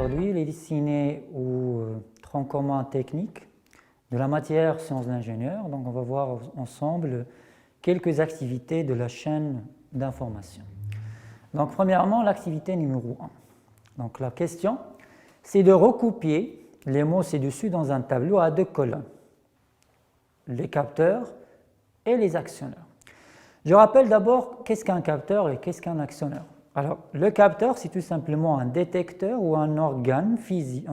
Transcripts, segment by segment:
aujourd'hui, il est destiné au tronc commun technique de la matière sciences d'ingénieur. Donc on va voir ensemble quelques activités de la chaîne d'information. Donc premièrement, l'activité numéro 1. Donc la question, c'est de recopier les mots ci-dessus dans un tableau à 2 colonnes, les capteurs et les actionneurs. Je rappelle d'abord qu'est-ce qu'un capteur et qu'est-ce qu'un actionneur. Alors, le capteur, c'est tout simplement un détecteur ou un organe physique,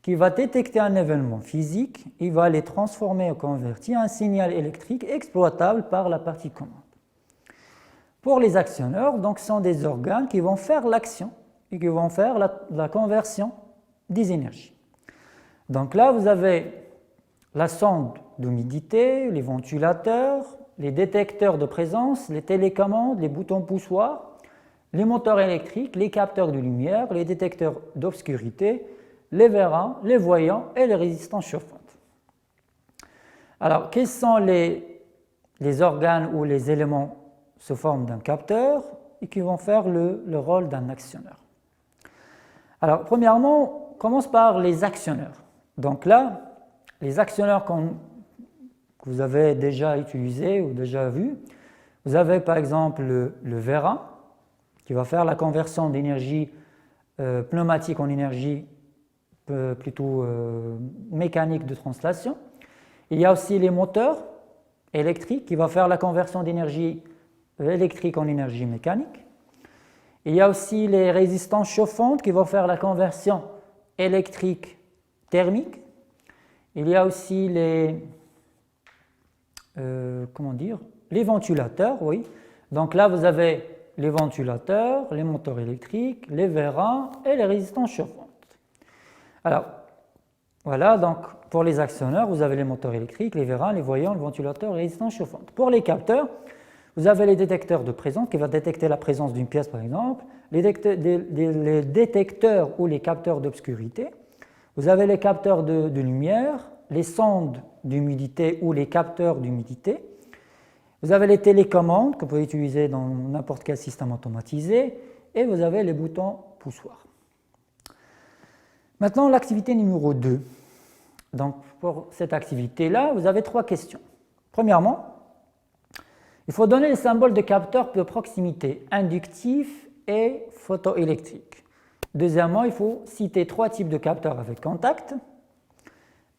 qui va détecter un événement physique, il va les transformer et convertir en un signal électrique exploitable par la partie commande. Pour les actionneurs, donc, ce sont des organes qui vont faire l'action et qui vont faire la conversion des énergies. Donc là, vous avez la sonde d'humidité, les ventilateurs, les détecteurs de présence, les télécommandes, les boutons poussoirs, les moteurs électriques, les capteurs de lumière, les détecteurs d'obscurité, les vérins, les voyants et les résistances chauffantes. Alors, quels sont les organes ou les éléments sous forme d'un capteur et qui vont faire le rôle d'un actionneur? Alors, premièrement, on commence par les actionneurs. Donc là, les actionneurs que vous avez déjà utilisés ou déjà vus, vous avez par exemple le vérin qui va faire la conversion d'énergie pneumatique en énergie plutôt mécanique de translation. Il y a aussi les moteurs électriques qui vont faire la conversion d'énergie électrique en énergie mécanique. Il y a aussi les résistances chauffantes qui vont faire la conversion électrique thermique. Il y a aussi les ventilateurs, oui. Donc là, vous avez les ventilateurs, les moteurs électriques, les vérins et les résistances chauffantes. Alors, voilà, donc pour les actionneurs, vous avez les moteurs électriques, les vérins, les voyants, le ventilateur, les résistances chauffantes. Pour les capteurs, vous avez les détecteurs de présence qui vont détecter la présence d'une pièce, par exemple, les détecteurs ou les capteurs d'obscurité. Vous avez les capteurs de lumière, les sondes d'humidité ou les capteurs d'humidité. Vous avez les télécommandes que vous pouvez utiliser dans n'importe quel système automatisé et vous avez les boutons poussoirs. Maintenant, l'activité numéro 2. Donc, pour cette activité-là, vous avez 3 questions. Premièrement, il faut donner les symboles de capteurs de proximité inductifs et photoélectriques. Deuxièmement, il faut citer 3 types de capteurs avec contact.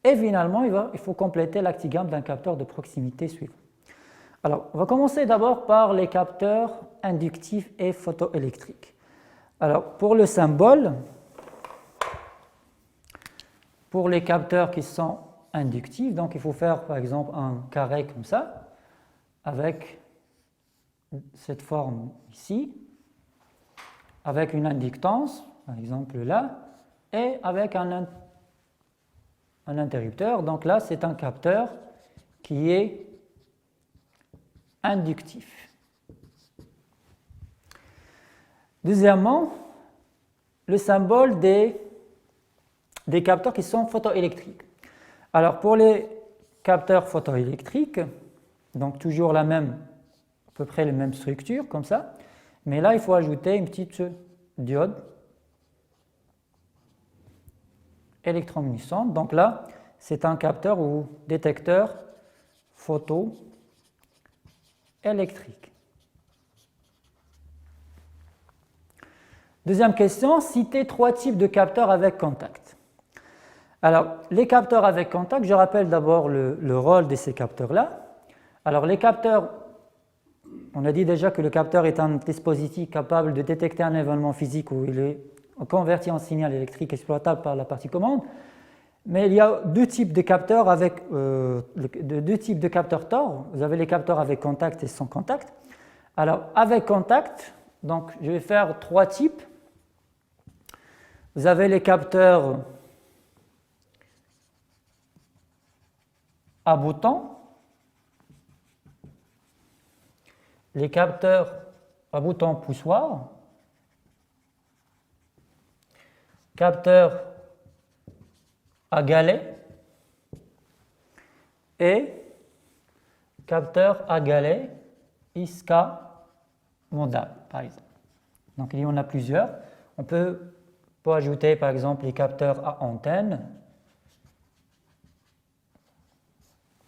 Et finalement, il faut compléter l'actigramme d'un capteur de proximité suivant. Alors, on va commencer d'abord par les capteurs inductifs et photoélectriques. Alors, pour le symbole, pour les capteurs qui sont inductifs, donc il faut faire par exemple un carré comme ça, avec cette forme ici, avec une inductance, par exemple là, et avec un interrupteur. Donc là, c'est un capteur qui est inductif. Deuxièmement, le symbole des capteurs qui sont photoélectriques. Alors pour les capteurs photoélectriques, donc toujours à peu près la même structure comme ça, mais là il faut ajouter une petite diode électroluminescente. Donc là, c'est un capteur ou détecteur photoélectrique. Deuxième question, citer 3 types de capteurs avec contact. Alors, les capteurs avec contact, je rappelle d'abord le rôle de ces capteurs-là. Alors, les capteurs, on a dit déjà que le capteur est un dispositif capable de détecter un événement physique où il est converti en signal électrique exploitable par la partie commande. Mais il y a 2 types de capteurs TOR. Vous avez les capteurs avec contact et sans contact. Alors, avec contact, donc je vais faire 3 types. Vous avez les capteurs à boutons, les capteurs à boutons poussoirs, capteurs à galets et capteurs à galets ISCA modal, par exemple. Donc il y en a plusieurs. On peut peut ajouter par exemple les capteurs à antenne.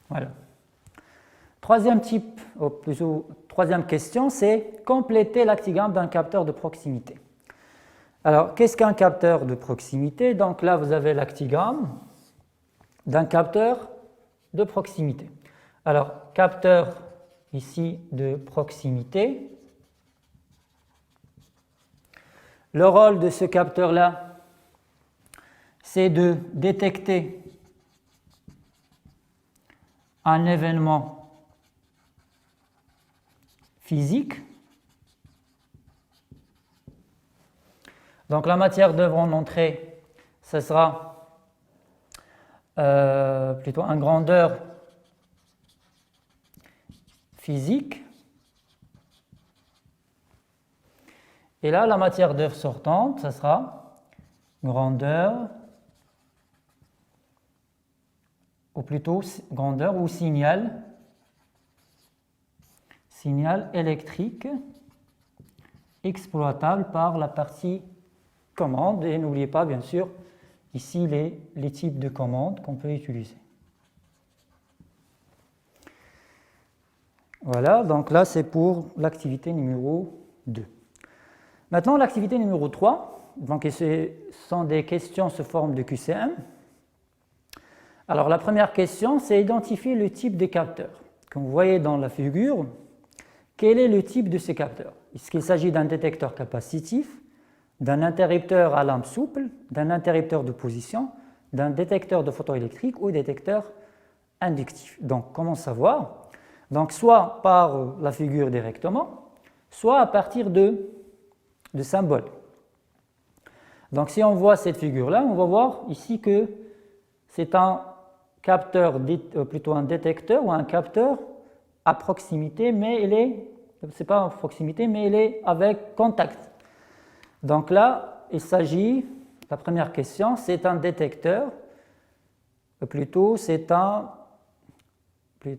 Voilà. Troisième type, ou plutôt troisième question, c'est compléter l'actigramme d'un capteur de proximité. Alors, qu'est-ce qu'un capteur de proximité? Donc là, vous avez l'actigramme d'un capteur de proximité. Alors, capteur ici de proximité. Le rôle de ce capteur-là, c'est de détecter un événement physique. Donc la matière d'œuvre d'entrée, ce sera plutôt une grandeur physique. Et là, la matière d'œuvre sortante, ce sera grandeur, ou plutôt grandeur ou signal électrique exploitable par la partie commande. Et n'oubliez pas, bien sûr, ici les types de commandes qu'on peut utiliser. Voilà, donc là c'est pour l'activité numéro 2. Maintenant, l'activité numéro 3, donc ce sont des questions sous forme de QCM. Alors la première question, c'est identifier le type des capteurs. Comme vous voyez dans la figure, quel est le type de ces capteurs? Est-ce qu'il s'agit d'un détecteur capacitif, d'un interrupteur à lampe souple, d'un interrupteur de position, d'un détecteur de photoélectrique ou détecteur inductif? Donc, comment savoir? Donc, soit par la figure directement, soit à partir de symboles. Donc, si on voit cette figure-là, on va voir ici que c'est un capteur, plutôt un détecteur ou un capteur à proximité, mais c'est pas à proximité, mais il est avec contact. Donc là, il s'agit, la première question, c'est un détecteur,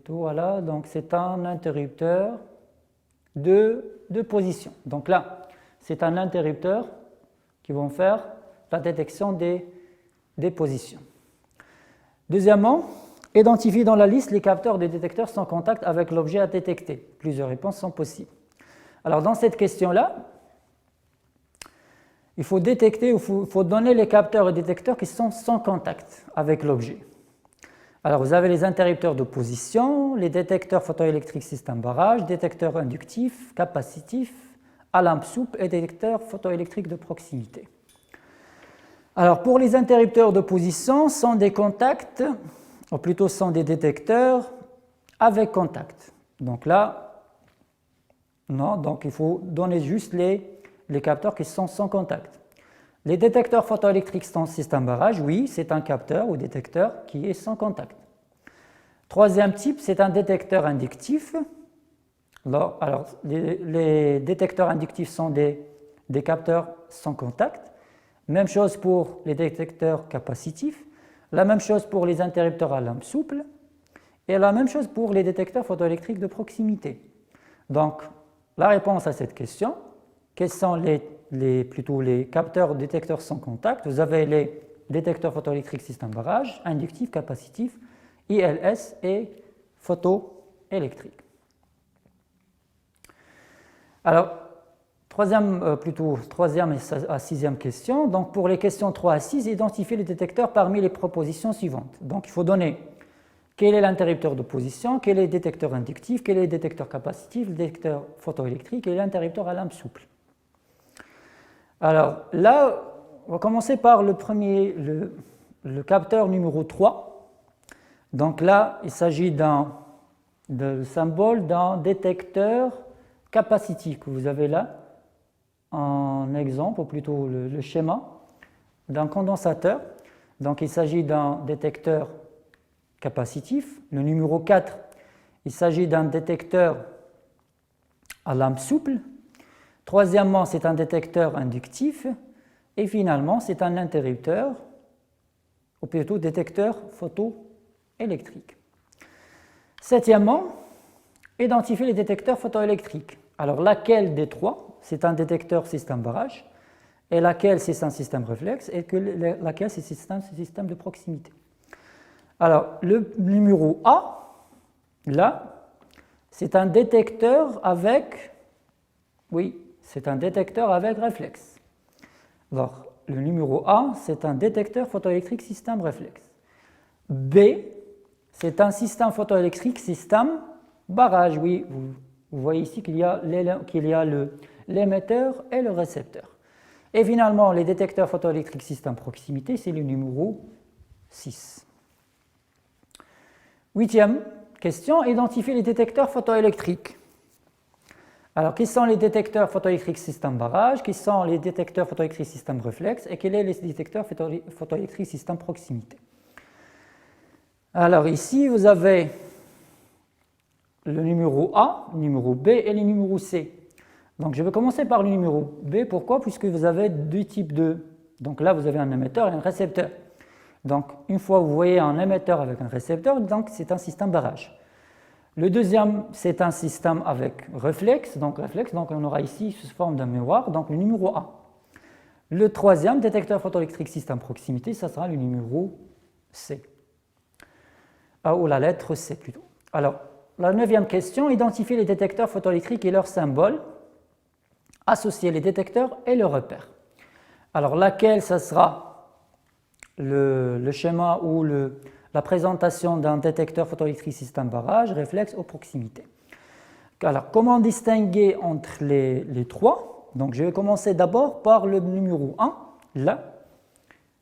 voilà, donc c'est un interrupteur de position. Donc là, c'est un interrupteur qui va faire la détection des positions. Deuxièmement, identifier dans la liste les capteurs des détecteurs sans contact avec l'objet à détecter. Plusieurs réponses sont possibles. Alors dans cette question-là, il faut détecter, il faut donner les capteurs et détecteurs qui sont sans contact avec l'objet. Alors vous avez les interrupteurs de position, les détecteurs photoélectriques système barrage, détecteurs inductifs, capacitifs, à lampe souple et détecteurs photoélectriques de proximité. Alors pour les interrupteurs de position, sont des contacts, ou plutôt sont des détecteurs avec contact. Donc là, non, donc il faut donner juste les capteurs qui sont sans contact. Les détecteurs photoélectriques sans système barrage, oui, c'est un capteur ou détecteur qui est sans contact. Troisième type, c'est un détecteur inductif. Alors, les détecteurs inductifs sont des capteurs sans contact. Même chose pour les détecteurs capacitifs. La même chose pour les interrupteurs à lampe souple. Et la même chose pour les détecteurs photoélectriques de proximité. Donc, la réponse à cette question, quels sont plutôt les capteurs détecteurs sans contact? Vous avez les détecteurs photoélectriques système barrage, inductifs, capacitifs, ILS et photoélectriques. Alors, troisième à sixième question. Donc, pour les questions 3 à 6, identifiez les détecteurs parmi les propositions suivantes. Donc, il faut donner quel est l'interrupteur de position, quel est le détecteur inductif, quel est le détecteur capacitif, le détecteur photoélectrique et l'interrupteur à lampe souple. Alors là, on va commencer par le premier, le capteur numéro 3. Donc là, il s'agit d'un symbole d'un détecteur capacitif que vous avez là, en exemple, ou plutôt le schéma d'un condensateur. Donc il s'agit d'un détecteur capacitif. Le numéro 4, il s'agit d'un détecteur à lampe souple. Troisièmement, c'est un détecteur inductif. Et finalement, c'est un interrupteur, ou plutôt détecteur photoélectrique. Septièmement, identifier les détecteurs photoélectriques. Alors, laquelle des trois? C'est un détecteur système barrage, et laquelle c'est un système réflexe et laquelle c'est un système de proximité. Alors, le numéro A, là, c'est un détecteur avec, oui, c'est un détecteur avec réflexe. Alors, le numéro A, c'est un détecteur photoélectrique système réflexe. B, c'est un système photoélectrique système barrage. Oui, vous voyez ici qu'il y a l'émetteur et le récepteur. Et finalement, les détecteurs photoélectriques système proximité, c'est le numéro 6. Huitième question, identifier les détecteurs photoélectriques. Alors, quels sont les détecteurs photoélectriques système barrage, quels sont les détecteurs photoélectriques système réflexe et quels sont les détecteurs photoélectriques système proximité? Alors ici, vous avez le numéro A, le numéro B et le numéro C. Donc je vais commencer par le numéro B. Pourquoi? Puisque vous avez deux types de... Donc là, vous avez un émetteur et un récepteur. Donc une fois que vous voyez un émetteur avec un récepteur, donc c'est un système barrage. Le deuxième, c'est un système avec réflexe. Donc on aura ici sous forme d'un miroir, donc le numéro A. Le troisième, détecteur photoélectrique système proximité, ça sera le numéro C. Ou la lettre C plutôt. Alors, la neuvième question, identifier les détecteurs photoélectriques et leurs symboles, associer les détecteurs et leurs repères. Alors, laquelle, ça sera le schéma ou la présentation d'un détecteur photoélectrique système barrage, réflexe ou proximité. Alors, comment distinguer entre les trois? Donc, je vais commencer d'abord par le numéro 1, là,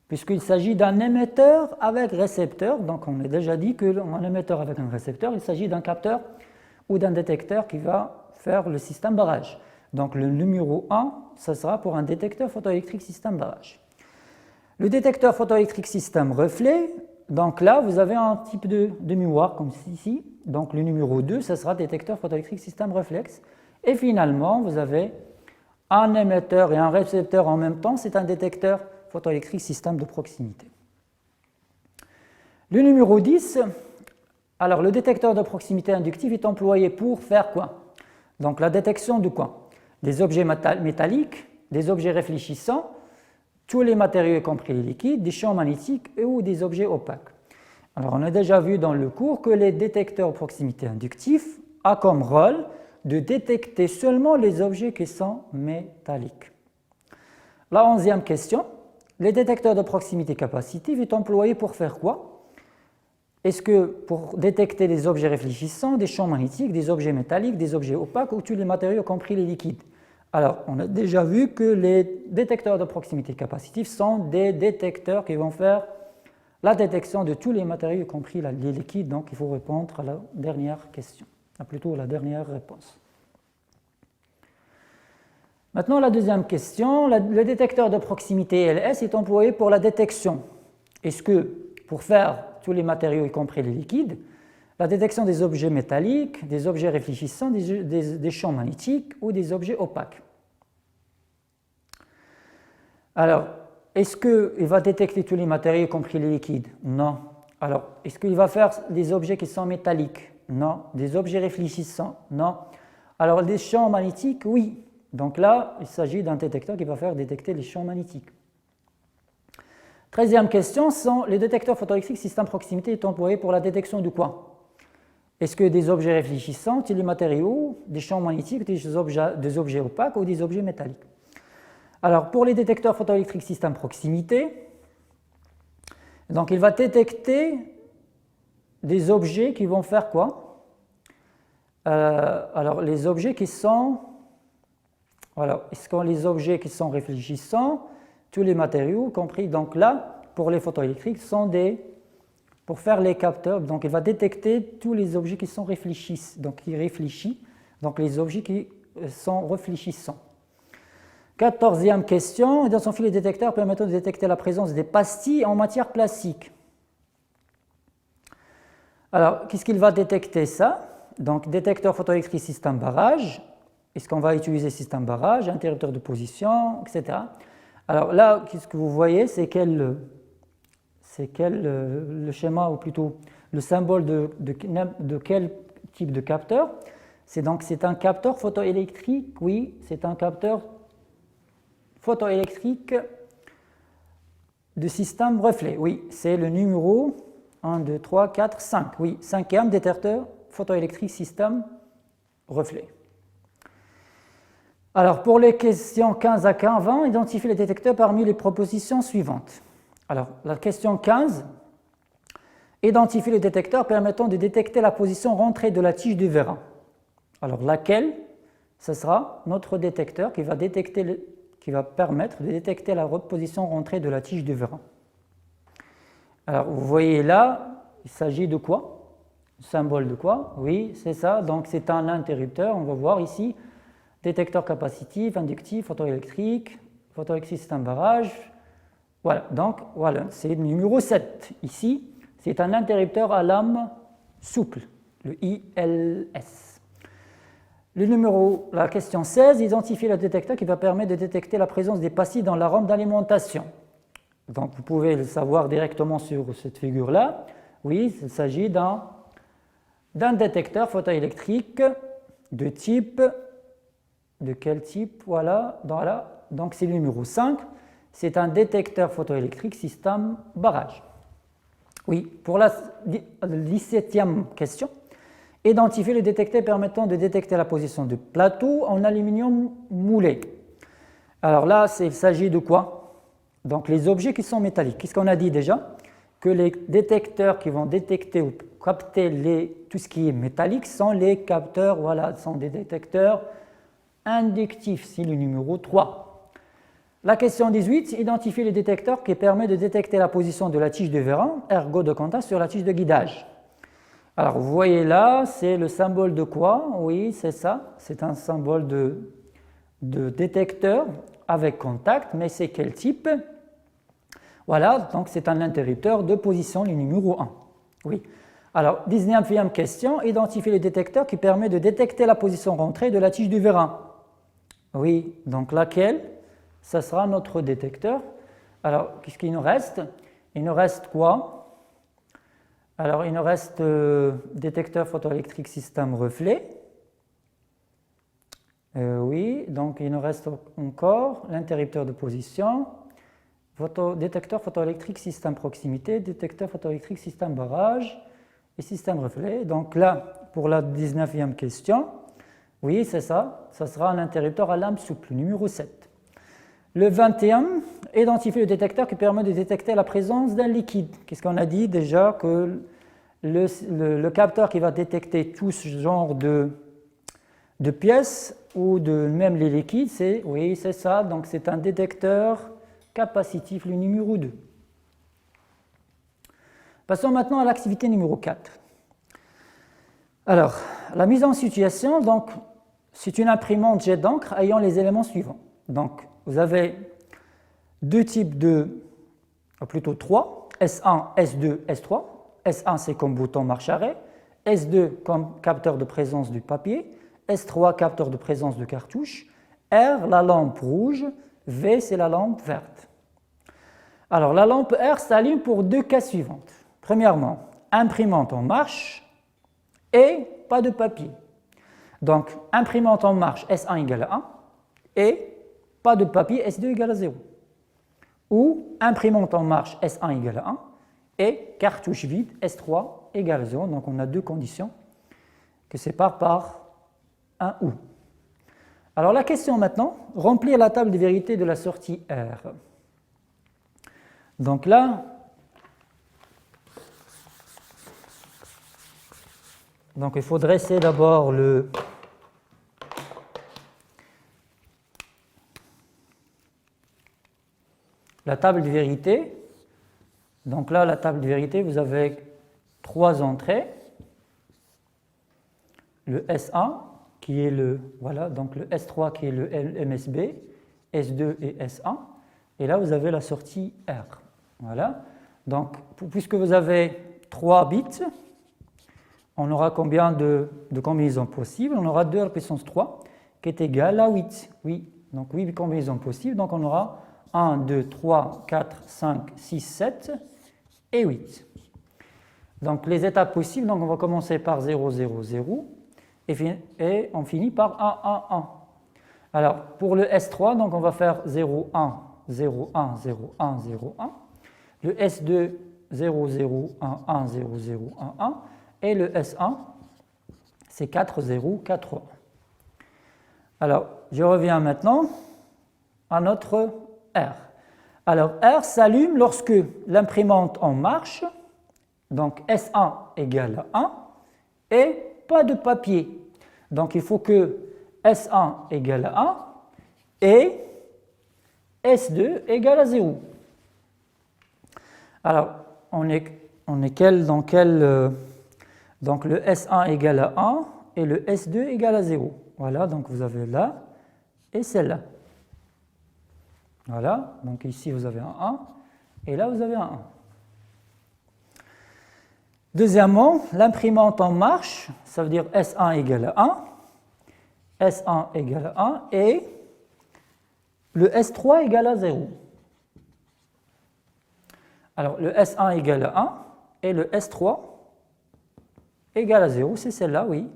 puisqu'il s'agit d'un émetteur avec récepteur. Donc, on a déjà dit qu'un émetteur avec un récepteur, il s'agit d'un capteur ou d'un détecteur qui va faire le système barrage. Donc, le numéro 1, ça sera pour un détecteur photoélectrique système barrage. Le détecteur photoélectrique système reflet, donc là, vous avez un type de miroir comme ici. Donc, le numéro 2, ça sera détecteur photoélectrique système réflexe. Et finalement, vous avez un émetteur et un récepteur en même temps, c'est un détecteur photoélectrique système de proximité. Le numéro 10, alors le détecteur de proximité inductive est employé pour faire quoi? Donc la détection de quoi? Des objets métalliques, des objets réfléchissants, tous les matériaux y compris les liquides, des champs magnétiques ou des objets opaques. Alors on a déjà vu dans le cours que les détecteurs de proximité inductifs ont comme rôle de détecter seulement les objets qui sont métalliques. La 11e question, les détecteurs de proximité capacitive sont employés pour faire quoi? Est-ce que pour détecter des objets réfléchissants, des champs magnétiques, des objets métalliques, des objets opaques ou tous les matériaux y compris les liquides? Alors, on a déjà vu que les détecteurs de proximité capacitive sont des détecteurs qui vont faire la détection de tous les matériaux, y compris les liquides. Donc, il faut répondre à la dernière question, plutôt la dernière réponse. Maintenant, la deuxième question, le détecteur de proximité LS est employé pour la détection. Est-ce que, pour faire tous les matériaux, y compris les liquides, la détection des objets métalliques, des objets réfléchissants, des champs magnétiques ou des objets opaques? Alors, est-ce qu'il va détecter tous les matériaux, y compris les liquides? Non. Alors, est-ce qu'il va faire des objets qui sont métalliques? Non. Des objets réfléchissants? Non. Alors, des champs magnétiques? Oui. Donc là, il s'agit d'un détecteur qui va faire détecter les champs magnétiques. 13e question, sont les détecteurs photoélectriques système proximité est employé pour la détection de quoi? Est-ce que des objets réfléchissants, des matériaux, des champs magnétiques, des objets opaques ou des objets métalliques? Alors, pour les détecteurs photoélectriques système proximité, donc il va détecter des objets qui vont faire quoi? Alors, les objets qui sont... Alors, est-ce que les objets qui sont réfléchissants, tous les matériaux compris, donc là, pour les photoélectriques, sont pour faire les capteurs, donc il va détecter tous les objets qui sont réfléchissants, donc qui réfléchissent, donc les objets qui sont réfléchissants. 14e question, dans son filet détecteur permettant de détecter la présence des pastilles en matière plastique. Alors, qu'est-ce qu'il va détecter ça? Donc, détecteur photoélectrique système barrage. Est-ce qu'on va utiliser système barrage, interrupteur de position, etc. Alors là, qu'est-ce que vous voyez? C'est le schéma, ou plutôt le symbole de quel type de capteur? C'est un capteur photoélectrique, oui, c'est un capteur photoélectrique de système reflet. Oui, c'est le numéro 1, 2, 3, 4, 5. Oui, cinquième détecteur photoélectrique système reflet. Alors, pour les questions 15 à 20, identifiez les détecteurs parmi les propositions suivantes. Alors, la question 15, identifiez les détecteurs permettant de détecter la position rentrée de la tige du vérin. Alors, laquelle? Ce sera notre détecteur qui va permettre de détecter la position rentrée de la tige du vérin. Alors, vous voyez là, il s'agit de quoi? Symbole de quoi? Oui, c'est ça. Donc, c'est un interrupteur. On va voir ici, détecteur capacitif, inductif, photoélectrique système barrage. Voilà, donc, voilà, c'est le numéro 7. Ici, c'est un interrupteur à lame souple, le ILS. La question 16, identifier le détecteur qui va permettre de détecter la présence des passifs dans la rampe d'alimentation. Donc, vous pouvez le savoir directement sur cette figure-là. Oui, il s'agit d'un détecteur photoélectrique de quel type? Voilà, donc c'est le numéro 5. C'est un détecteur photoélectrique système barrage. Oui, pour la 17e question. Identifier le détecteur permettant de détecter la position de plateau en aluminium moulé. Alors là, il s'agit de quoi? Donc les objets qui sont métalliques. Qu'est-ce qu'on a dit déjà? Que les détecteurs qui vont détecter ou capter tout ce qui est métallique sont les capteurs, voilà, sont des détecteurs inductifs, c'est le numéro 3. La question 18, identifier le détecteur qui permet de détecter la position de la tige de vérin, ergot de contact sur la tige de guidage. Alors, vous voyez là, c'est le symbole de quoi? Oui, c'est ça. C'est un symbole de détecteur avec contact, mais c'est quel type? Voilà, donc c'est un interrupteur de position, le numéro 1. Oui. Alors, 19e question, identifier le détecteur qui permet de détecter la position rentrée de la tige du vérin. Oui, donc laquelle? Ça sera notre détecteur. Alors, qu'est-ce qu'il nous reste? Il nous reste quoi? Alors, il nous reste détecteur photoélectrique système reflet. Oui, donc il nous reste encore l'interrupteur de position, détecteur photoélectrique système proximité, détecteur photoélectrique système barrage et système reflet. Donc là, pour la 19e question, oui, c'est ça, ça sera un interrupteur à lame souple, numéro 7. Le 20e, identifier le détecteur qui permet de détecter la présence d'un liquide. Qu'est-ce qu'on a dit déjà? Que le capteur qui va détecter tout ce genre de pièces ou même les liquides, oui, c'est ça, donc c'est un détecteur capacitif, le numéro 2. Passons maintenant à l'activité numéro 4. Alors, la mise en situation, donc, c'est une imprimante jet d'encre ayant les éléments suivants. Donc, vous avez trois, S1, S2, S3. S1, c'est comme bouton marche-arrêt. S2, comme capteur de présence du papier. S3, capteur de présence de cartouche. R, la lampe rouge. V, c'est la lampe verte. Alors, la lampe R s'allume pour deux cas suivants. Premièrement, imprimante en marche et pas de papier. Donc, imprimante en marche, S1 égale à 1 et pas de papier, S2 égale à 0. Ou imprimante en marche, S1 égale à 1 et cartouche vide, S3 égale à 0. Donc, on a deux conditions que séparent par un ou. Alors, la question maintenant, remplir la table de vérité de la sortie R. Donc là, il faut dresser d'abord la table de vérité. Donc là, la table de vérité, vous avez trois entrées. Le S1 qui est donc le S3 qui est le MSB, S2 et S1. Et là, vous avez la sortie R. Voilà. Donc, puisque vous avez 3 bits, on aura combien de combinaisons possibles? On aura 2 à la puissance 3 qui est égal à 8. Oui, donc 8 combinaisons possibles. Donc, on aura 1, 2, 3, 4, 5, 6, 7 et 8. Donc, les étapes possibles, donc on va commencer par 0, 0, 0 et on finit par 1, 1, 1. Alors, pour le S3, donc on va faire 0, 1, 0, 1, 0, 1, 0, 1. Le S2, 0, 0, 1, 1, 0, 0, 1, 1. Et le S1, c'est 4, 0, 4, 1. Alors, je reviens maintenant à notre R. Alors, R s'allume lorsque l'imprimante en marche, donc S1 égale à 1, et pas de papier. Donc, il faut que S1 égale à 1 et S2 égale à 0. Alors, on est dans quel... donc, le S1 égale à 1 et le S2 égale à 0. Voilà, donc vous avez là et celle-là. Voilà, donc ici vous avez un 1 et là vous avez un 1. Deuxièmement, l'imprimante en marche, ça veut dire S1 égale à 1, S1 égale à 1 et le S3 égale à 0. Alors le S1 égale à 1 et le S3 égale à 0, c'est celle-là, oui.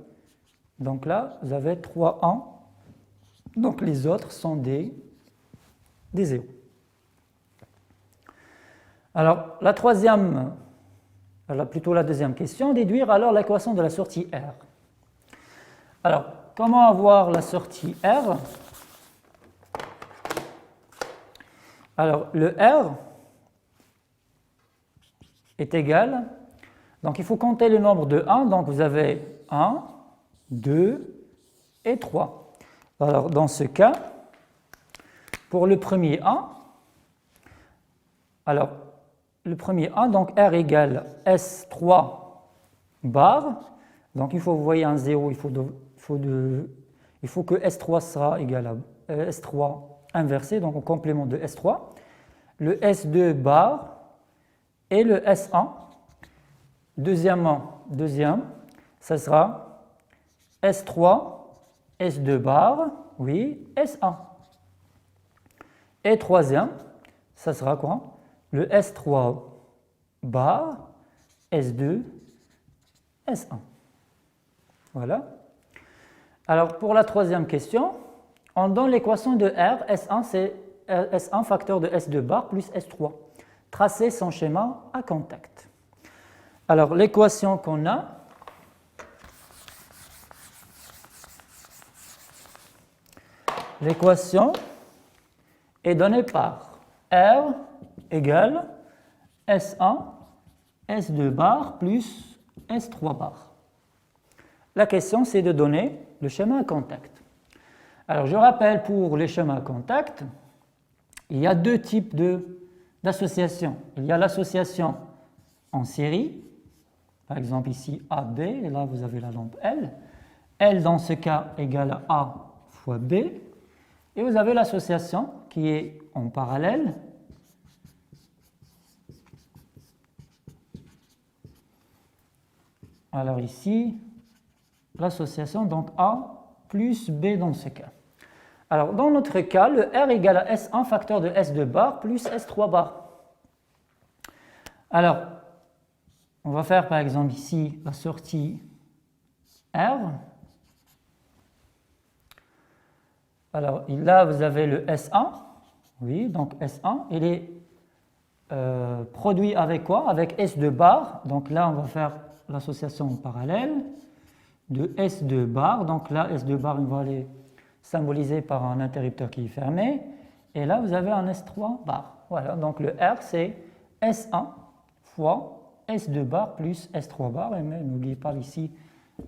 Donc là, vous avez 3 1. Donc les autres sont des 0. Alors la deuxième question, déduire alors l'équation de la sortie R. Alors, comment avoir la sortie R? Alors, le R est égal, donc il faut compter le nombre de 1, donc vous avez 1, 2 et 3. Alors, dans ce cas, pour le premier 1, alors, le premier 1, donc R égale S3 bar, donc il faut, vous voyez un 0, il faut que S3 sera égal à S3 inversé, donc au complément de S3, le S2 bar et le S1. Deuxième, ça sera S3, S2 bar, oui, S1. Et troisième, ça sera quoi? Le S3 bar, S2, S1. Voilà. Alors, pour la troisième question, on donne l'équation de R, S1, c'est S1 facteur de S2 bar plus S3. Tracer son schéma à contact. Alors, l'équation qu'on a, l'équation est donnée par R égale S1, S2 bar plus S3 bar. La question, c'est de donner le schéma à contact. Alors, je rappelle, pour les schémas à contact, il y a deux types d'associations. Il y a l'association en série, par exemple ici AB, et là vous avez la lampe L. L, dans ce cas, égale à A fois B. Et vous avez l'association qui est en parallèle. Alors ici, l'association, donc A plus B dans ce cas. Alors dans notre cas, le R égale à S1 facteur de S2 bar plus S3 bar. Alors, on va faire par exemple ici la sortie R. Alors là, vous avez le S1. Oui, donc S1, il est produit avec quoi? Avec S2 bar. Donc là, on va faire l'association en parallèle de S2 bar. Donc là, S2 bar, on va les symboliser par un interrupteur qui est fermé. Et là, vous avez un S3 bar. Voilà, donc le R, c'est S1 fois S2 bar plus S3 bar. Et n'oubliez pas ici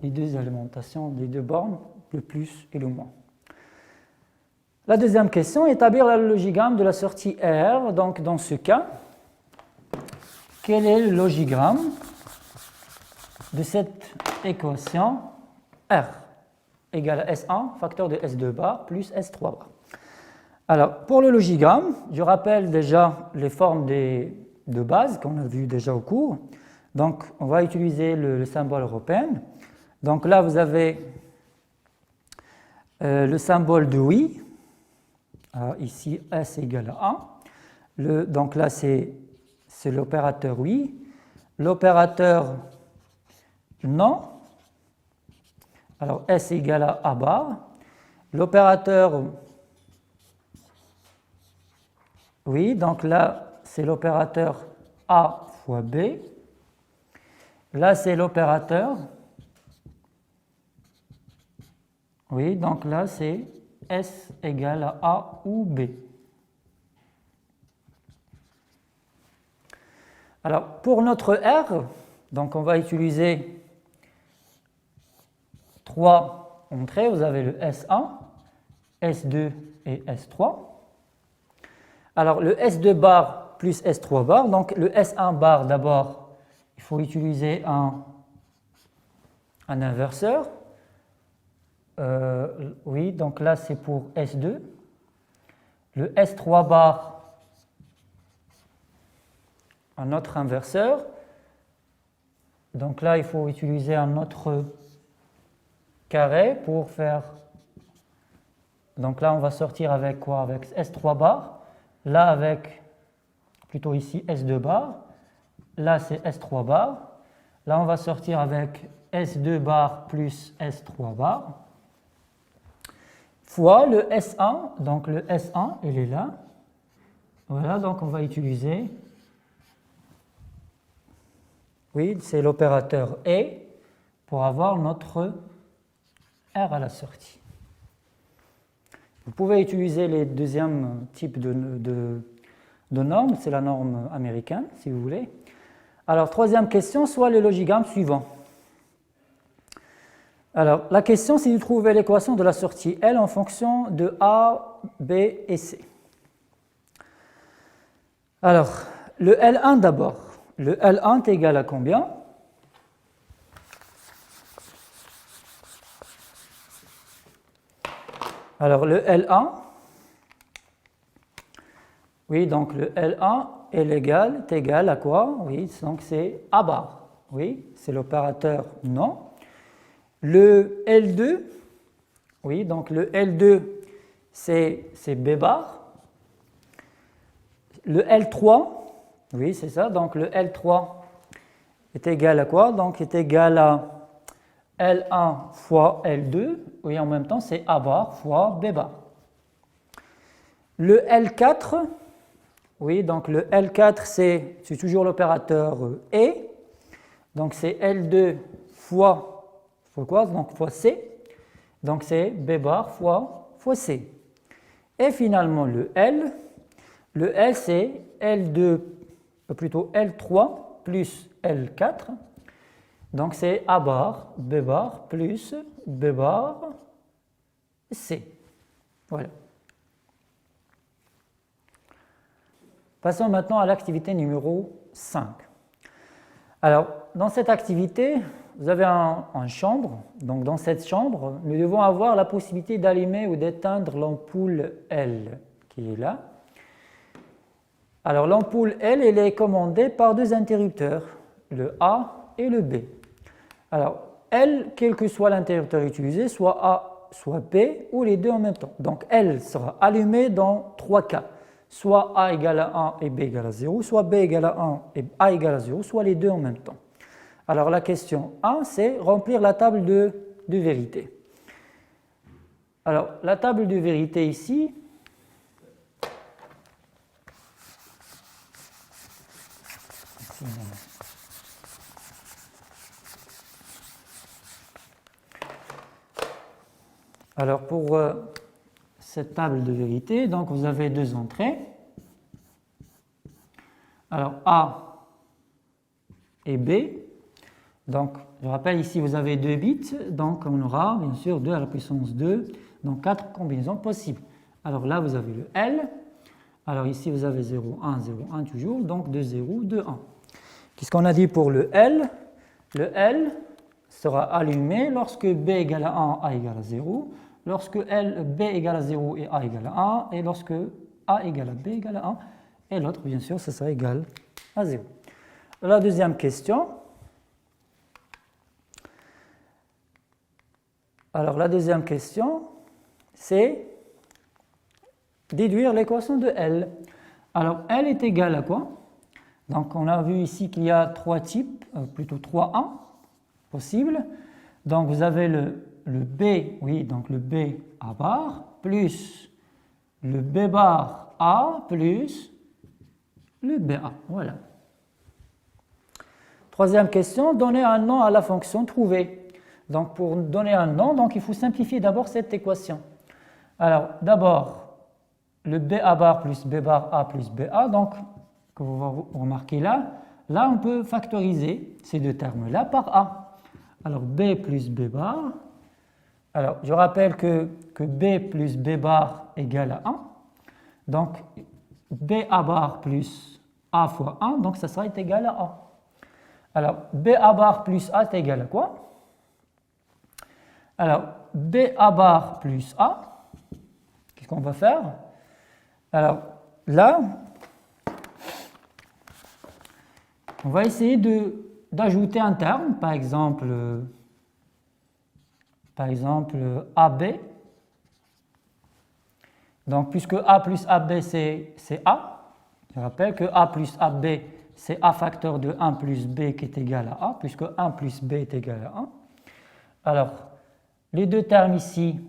les deux alimentations des deux bornes, le plus et le moins. La deuxième question, établir le logigramme de la sortie R. Donc dans ce cas, quel est le logigramme de cette équation R égale à S1 facteur de S2 bar plus S3 bar? Alors, pour le logigramme, je rappelle déjà les formes de base qu'on a vues déjà au cours. Donc, on va utiliser le symbole européen. Donc là, vous avez le symbole de oui. Alors, ici, S égale à 1. Donc là, c'est l'opérateur oui. L'opérateur non. Alors, S égale à A bar. l'opérateur, oui, donc là, c'est l'opérateur A fois B. Là, c'est l'opérateur, oui, donc là, c'est S égale à A ou B. Alors, pour notre R, donc on va utiliser 3 entrées. Vous avez le S1, S2 et S3. Alors, le S2 bar plus S3 bar, donc le S1 bar d'abord, il faut utiliser un inverseur. Oui, donc là c'est pour S2. Le S3 bar, un autre inverseur. Donc là il faut utiliser un autre carré pour faire. Donc là on va sortir avec quoi? Avec S3 bar. Là avec, plutôt ici, S2 bar. Là c'est S3 bar. Là on va sortir avec S2 bar plus S3 bar. Fois le S1, donc le S1, il est là. Voilà, donc on va utiliser, oui, c'est l'opérateur et pour avoir notre R à la sortie. Vous pouvez utiliser les deuxièmes types de normes, c'est la norme américaine, si vous voulez. Alors, troisième question, soit le logigramme suivant. Alors, la question, c'est de trouver l'équation de la sortie L en fonction de A, B et C. Alors, le L1 d'abord. Le L1 est égal à combien? Alors, le L1, oui, donc le L1 est égal à quoi? Oui, donc c'est A bar. Oui, c'est l'opérateur non. Le L2, oui, donc le L2, c'est B bar. Le L3, oui, c'est ça, donc le L3 est égal à quoi? Donc est égal à L1 fois L2, oui, en même temps, c'est A bar fois B bar. Le L4, oui, donc le L4, c'est toujours l'opérateur et, donc c'est L2 fois quoi? Donc fois C, donc c'est B bar fois C. Et finalement le L c'est L2, plutôt L3 plus L4, donc c'est A bar, B bar plus B bar C. Voilà. Passons maintenant à l'activité numéro 5. Alors, dans cette activité, vous avez une chambre. Donc, dans cette chambre, nous devons avoir la possibilité d'allumer ou d'éteindre l'ampoule L qui est là. Alors, l'ampoule L, elle est commandée par deux interrupteurs, le A et le B. Alors, L, quel que soit l'interrupteur utilisé, soit A, soit B, ou les deux en même temps. Donc, L sera allumée dans 3 cas. Soit A égale à 1 et B égale à 0, soit B égale à 1 et A égale à 0, soit les deux en même temps. Alors la question 1, c'est remplir la table de vérité. Alors la table de vérité ici, alors pour cette table de vérité, donc vous avez deux entrées. Alors A et B. Donc je rappelle ici vous avez 2 bits, donc on aura bien sûr 2 à la puissance 2, donc 4 combinaisons possibles. Alors là vous avez le L, alors ici vous avez 0, 1, 0, 1 toujours, donc 2, 0, 2, 1. Qu'est-ce qu'on a dit pour le L? Le L sera allumé lorsque B égale à 1, A égale à 0, lorsque B égale à 0 et A égale à 1, et lorsque A égale à B égale à 1, et l'autre, bien sûr, ça sera égal à 0. La deuxième question. Alors, la deuxième question, c'est déduire l'équation de L. Alors, L est égal à quoi? Donc, on a vu ici qu'il y a 3 types, plutôt 3 1 possibles. Donc, vous avez le B, oui, donc le B A bar, plus le B bar A, plus le BA. Voilà. Troisième question, donner un nom à la fonction trouvée. Donc pour donner un nom, donc, il faut simplifier d'abord cette équation. Alors d'abord, le BA bar plus B bar A plus BA, donc que vous remarquez là, on peut factoriser ces deux termes-là par A. Alors B plus B bar, alors je rappelle que B plus B bar égale à 1, donc BA bar plus A fois 1, donc ça sera égal à A. Alors BA bar plus A est égal à quoi? Alors BA bar plus A, qu'est-ce qu'on va faire? Alors là, on va essayer d'ajouter un terme, par exemple AB. Donc, puisque A plus AB, c'est A, je rappelle que A plus AB, c'est A facteur de 1 plus B qui est égal à A, puisque 1 plus B est égal à 1. Alors, les deux termes ici,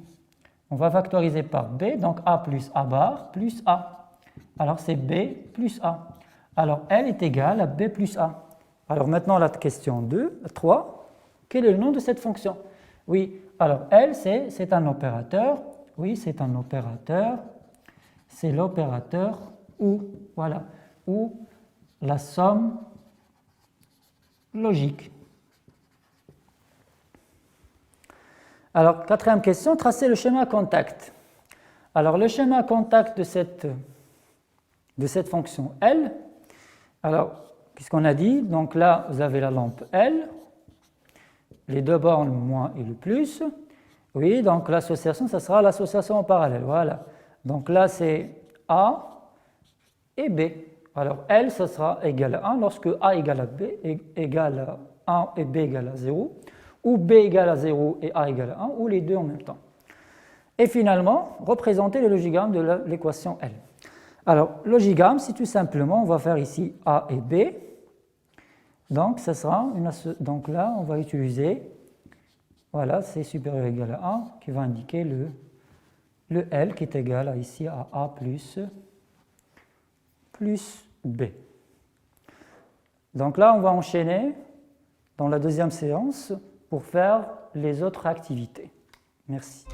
on va factoriser par B, donc A plus A bar plus A. Alors, c'est B plus A. Alors, L est égal à B plus A. Alors, maintenant, la question 3, quel est le nom de cette fonction? Oui, alors L, c'est un opérateur. Oui, c'est un opérateur. C'est l'opérateur ou, voilà, ou la somme logique. Alors, quatrième question, tracer le schéma contact. Alors, le schéma contact de cette fonction L, alors, puisqu'on a dit, donc là, vous avez la lampe L, les deux bornes, le moins et le plus. Oui, donc l'association, ça sera l'association en parallèle. Voilà. Donc là, c'est A et B. Alors L, ça sera égal à 1 lorsque A égale à B égale à 1 et B égale à 0, ou B égale à 0 et A égale à 1, ou les deux en même temps. Et finalement, représenter le logigramme de l'équation L. Alors, logigramme, c'est tout simplement, on va faire ici A et B. Donc, ça sera donc là, on va utiliser, voilà, C supérieur ou égal à 1, qui va indiquer le L qui est égal à ici à A plus B. Donc là, on va enchaîner dans la deuxième séance pour faire les autres activités. Merci.